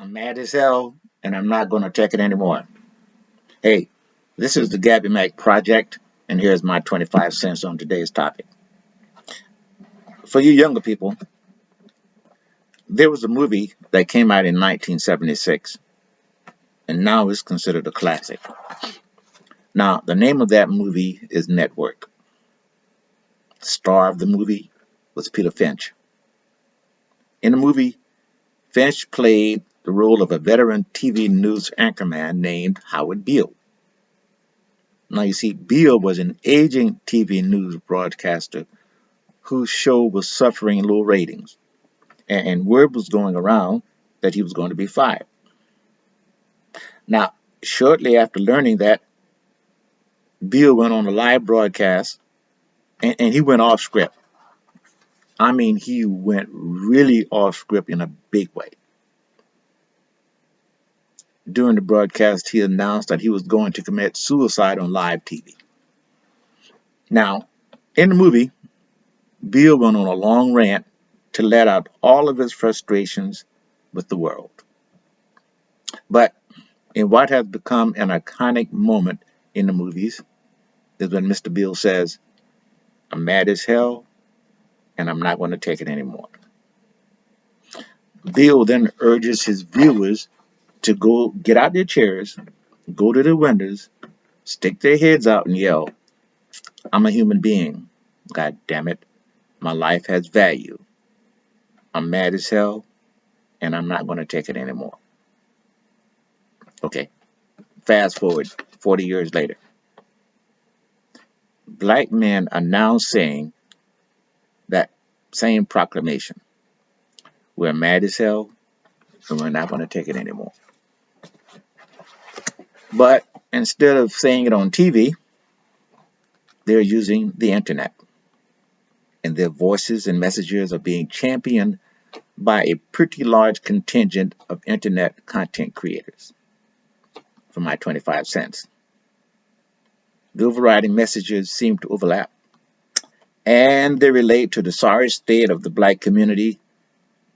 I'm mad as hell, and I'm not going to take it anymore. Hey, this is the Gabby Mac Project, and here's my 25 cents on today's topic. For you younger people, there was a movie that came out in 1976, and now it's considered a classic. Now, the name of that movie is Network. The star of the movie was Peter Finch. In the movie, Finch played the role of a veteran TV news anchorman named Howard Beale. Now, you see, Beale was an aging TV news broadcaster whose show was suffering low ratings, and word was going around that he was going to be fired. Now, shortly after learning that, Beale went on a live broadcast and he went off script. I mean, he went really off script in a big way. During the broadcast, he announced that he was going to commit suicide on live TV. Now, in the movie, Beale went on a long rant to let out all of his frustrations with the world. But in what has become an iconic moment in the movies is when Mr. Beale says, I'm mad as hell and I'm not going to take it anymore. Beale then urges his viewers to go get out their chairs, go to the windows, stick their heads out and yell, I'm a human being. God damn it. My life has value. I'm mad as hell and I'm not going to take it anymore. Okay, fast forward 40 years later. Black men are now saying that same proclamation. We're mad as hell and we're not going to take it anymore. But instead of saying it on TV, they're using the internet. And their voices and messages are being championed by a pretty large contingent of internet content creators. For my 25 cents. The overriding messages seem to overlap, and they relate to the sorry state of the black community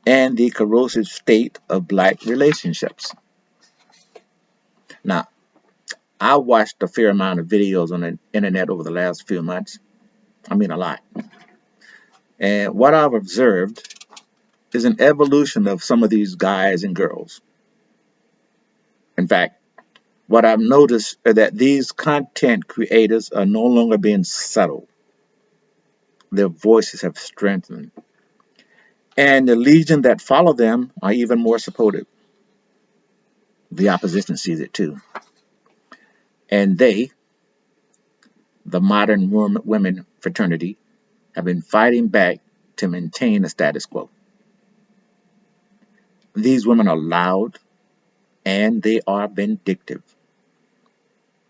and the corrosive state of black relationships. Now, I watched a fair amount of videos on the internet over the last few months. I mean, a lot. And what I've observed is an evolution of some of these guys and girls. In fact, what I've noticed is that these content creators are no longer being subtle. Their voices have strengthened. And the legion that follow them are even more supportive. The opposition sees it too. And they, the modern women fraternity, have been fighting back to maintain the status quo. These women are loud and they are vindictive.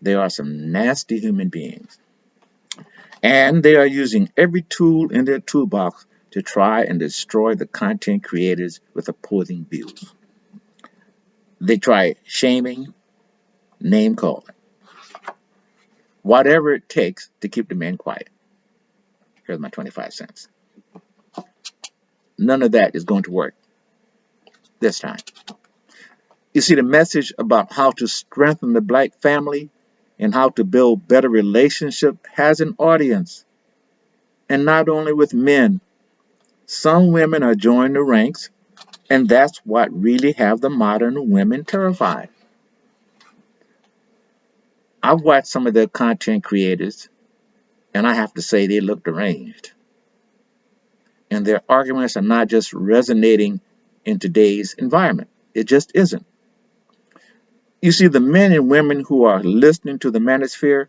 They are some nasty human beings. And they are using every tool in their toolbox to try and destroy the content creators with opposing views. They try shaming, name calling, whatever it takes to keep the men quiet. Here's my 25 cents. None of that is going to work this time. You see, the message about how to strengthen the black family and how to build better relationships has an audience. And not only with men. Some women are joining the ranks, and that's what really have the modern women terrified. I've watched some of their content creators, and I have to say they look deranged. And their arguments are not just resonating in today's environment. It just isn't. You see, the men and women who are listening to the manosphere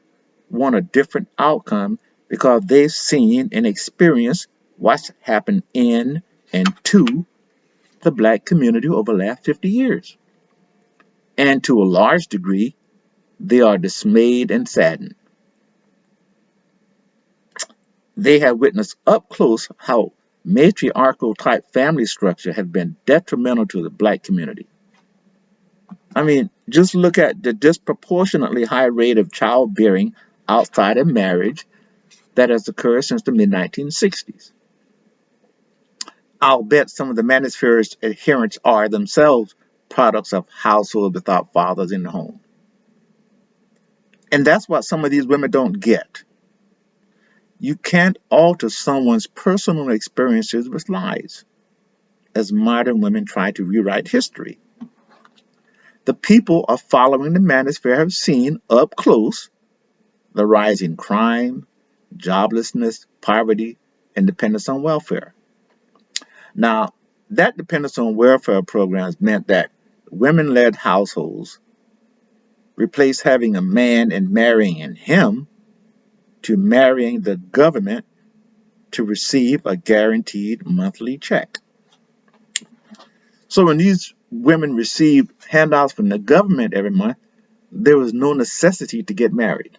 want a different outcome because they've seen and experienced what's happened in and to the black community over the last 50 years. And to a large degree, they are dismayed and saddened. They have witnessed up close how matriarchal type family structure have been detrimental to the black community. I mean, just look at the disproportionately high rate of childbearing outside of marriage that has occurred since the mid-1960s. I'll bet some of the manosphere's adherents are themselves products of households without fathers in the home. And that's what some of these women don't get. You can't alter someone's personal experiences with lies, as modern women try to rewrite history. The people are following the manosphere have seen up close the rise in crime, joblessness, poverty, and dependence on welfare. Now, that dependence on welfare programs meant that women-led households replaced having a man and marrying him to marrying the government to receive a guaranteed monthly check. So when these women received handouts from the government every month, there was no necessity to get married.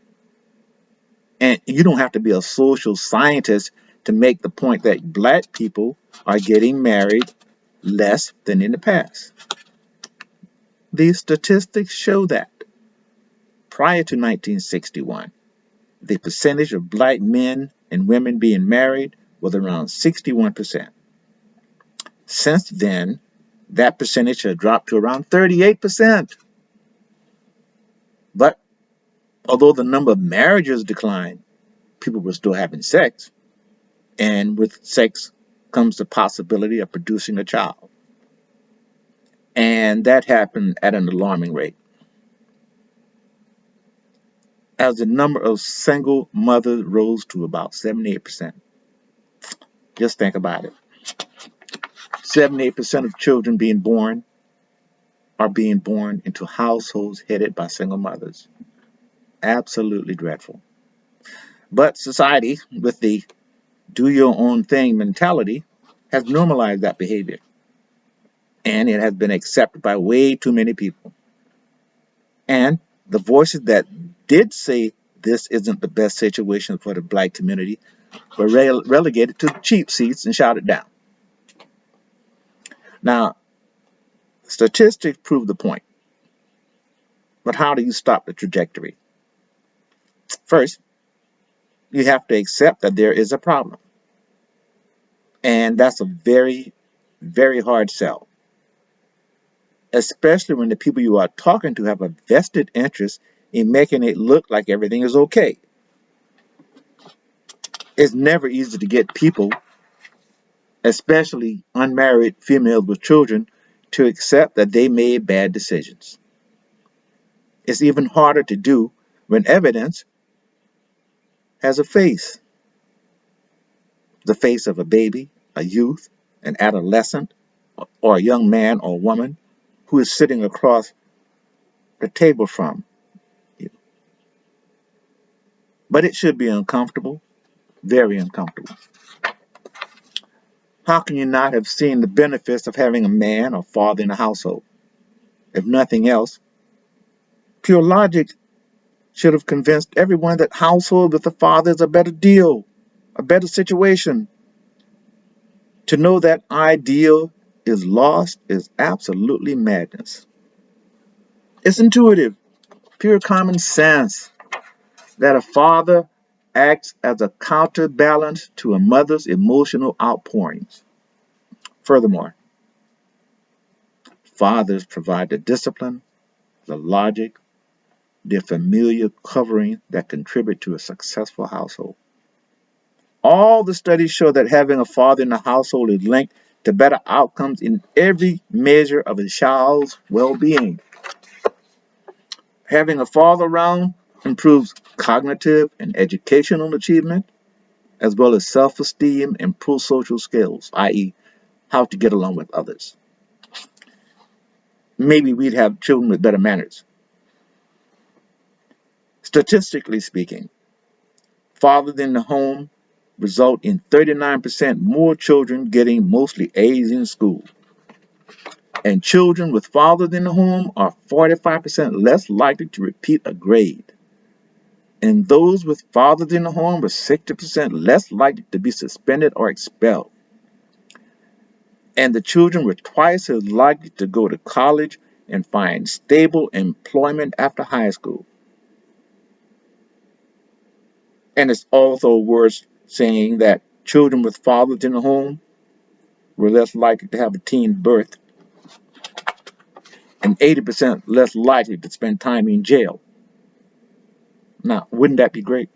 And you don't have to be a social scientist to make the point that black people are getting married less than in the past. These statistics show that prior to 1961, the percentage of black men and women being married was around 61%. Since then, that percentage has dropped to around 38%. But although the number of marriages declined, people were still having sex. And with sex comes the possibility of producing a child. And that happened at an alarming rate. As the number of single mothers rose to about 78%. Just think about it. 78% of children being born are being born into households headed by single mothers. Absolutely dreadful. But society, with the do your own thing mentality, has normalized that behavior. And it has been accepted by way too many people. And the voices that did say this isn't the best situation for the black community were relegated to cheap seats and shouted down. Now, statistics prove the point. But how do you stop the trajectory? First, you have to accept that there is a problem. And that's a very, very hard sell, especially when the people you are talking to have a vested interest in making it look like everything is okay. It's never easy to get people, especially unmarried females with children, to accept that they made bad decisions. It's even harder to do when evidence has a face. The face of a baby, a youth, an adolescent, or a young man or woman who is sitting across the table from you. But it should be uncomfortable, very uncomfortable. How can you not have seen the benefits of having a man or father in the household? If nothing else, pure logic should have convinced everyone that household with a father is a better deal, a better situation. To know that ideal is lost is absolutely madness. It's intuitive, pure common sense that a father acts as a counterbalance to a mother's emotional outpourings. Furthermore, fathers provide the discipline, the logic, the familiar covering that contribute to a successful household. All the studies show that having a father in the household is linked to better outcomes in every measure of a child's well-being. Having a father around improves cognitive and educational achievement, as well as self-esteem and pro-social skills, i.e., how to get along with others. Maybe we'd have children with better manners. Statistically speaking, fathers in the home result in 39% more children getting mostly A's in school. And children with fathers in the home are 45% less likely to repeat a grade. And those with fathers in the home are 60% less likely to be suspended or expelled. And the children were twice as likely to go to college and find stable employment after high school. And it's also worth saying that children with fathers in the home were less likely to have a teen birth. and 80% less likely to spend time in jail. Now, wouldn't that be great?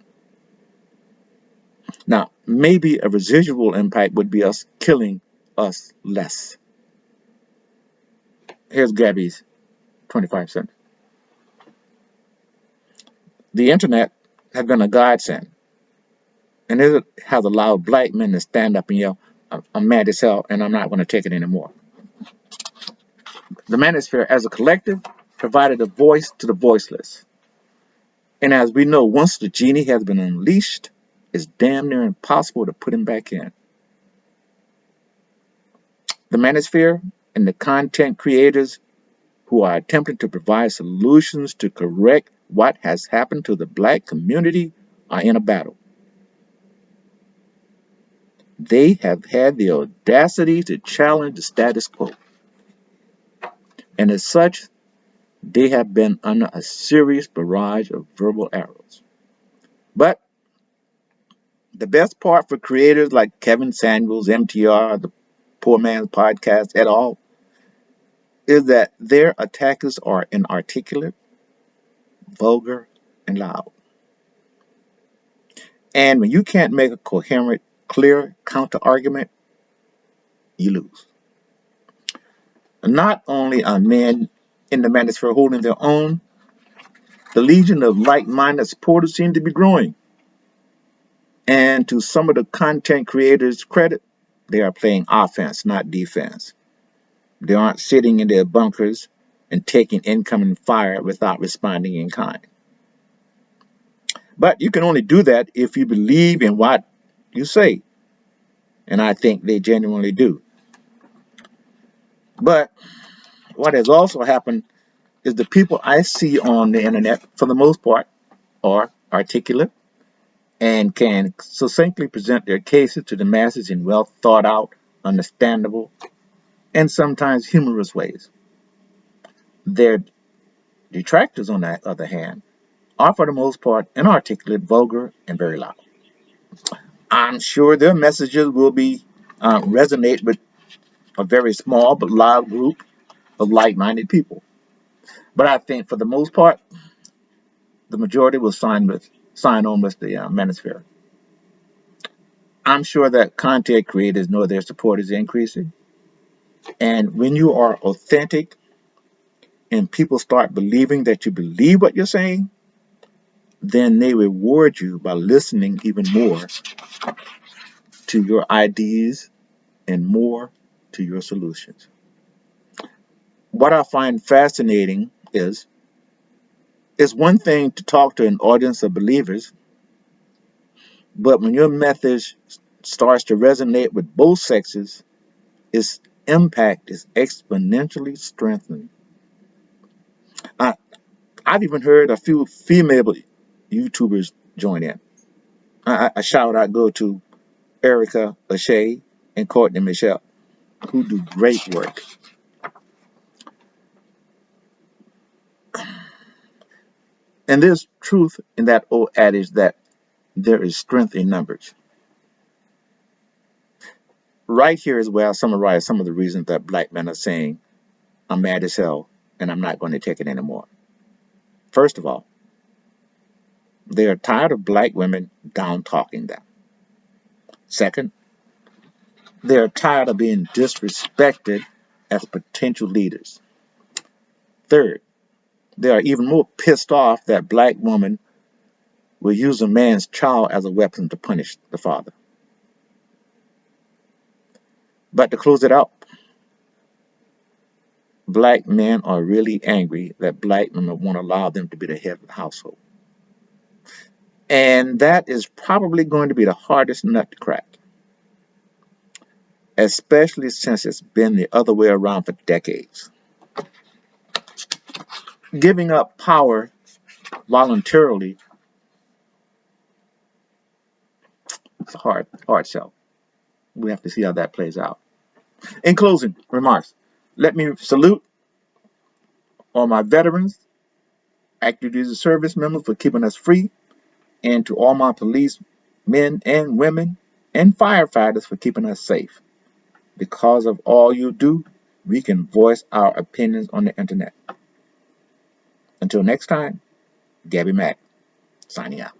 Now, maybe a residual impact would be us killing us less. Here's Gabby's 25 cents. The internet has been a godsend, and it has allowed black men to stand up and yell, I'm mad as hell, and I'm not going to take it anymore. The manosphere, as a collective, provided a voice to the voiceless. And as we know, once the genie has been unleashed, it's damn near impossible to put him back in. The manosphere and the content creators who are attempting to provide solutions to correct what has happened to the black community are in a battle. They have had the audacity to challenge the status quo. And as such, they have been under a serious barrage of verbal arrows. But the best part for creators like Kevin Samuels, MTR, the Poor Man's Podcast, et al., is that their attackers are inarticulate, vulgar, and loud. And when you can't make a coherent, clear counter argument, you lose. Not only are men in the manosphere holding their own, the legion of like-minded supporters seem to be growing. And to some of the content creators' credit, they are playing offense, not defense. They aren't sitting in their bunkers and taking incoming fire without responding in kind. But you can only do that if you believe in what you say. And I think they genuinely do. But what has also happened is the people I see on the internet, for the most part, are articulate and can succinctly present their cases to the masses in well thought out, understandable, and sometimes humorous ways. Their detractors, on the other hand, are for the most part inarticulate, vulgar, and very loud. I'm sure their messages will be resonate with a very small but loud group of like-minded people. But I think for the most part, the majority will sign on with the manosphere. I'm sure that content creators know their support is increasing. And when you are authentic and people start believing that you believe what you're saying, then they reward you by listening even more to your ideas and more to your solutions. What I find fascinating is it's one thing to talk to an audience of believers, but when your message starts to resonate with both sexes, its impact is exponentially strengthened. I, I've even heard a few female YouTubers join in. A shout out go to Erica Lachey and Courtney Michelle, who do great work. And there's truth in that old adage that there is strength in numbers. Right here is where I summarize some of the reasons that black men are saying, I'm mad as hell and I'm not going to take it anymore. First of all, they are tired of black women down talking them. Second, they are tired of being disrespected as potential leaders. Third, they are even more pissed off that black women will use a man's child as a weapon to punish the father. But to close it out, black men are really angry that black women won't allow them to be the head of the household. And that is probably going to be the hardest nut to crack, especially since it's been the other way around for decades. Giving up power voluntarily is a hard sell. We have to see how that plays out. In closing remarks, let me salute all my veterans, active duty service members for keeping us free, and to all my police men and women and firefighters for keeping us safe. Because of all you do, we can voice our opinions on the internet. Until next time, Gabby Mack, signing out.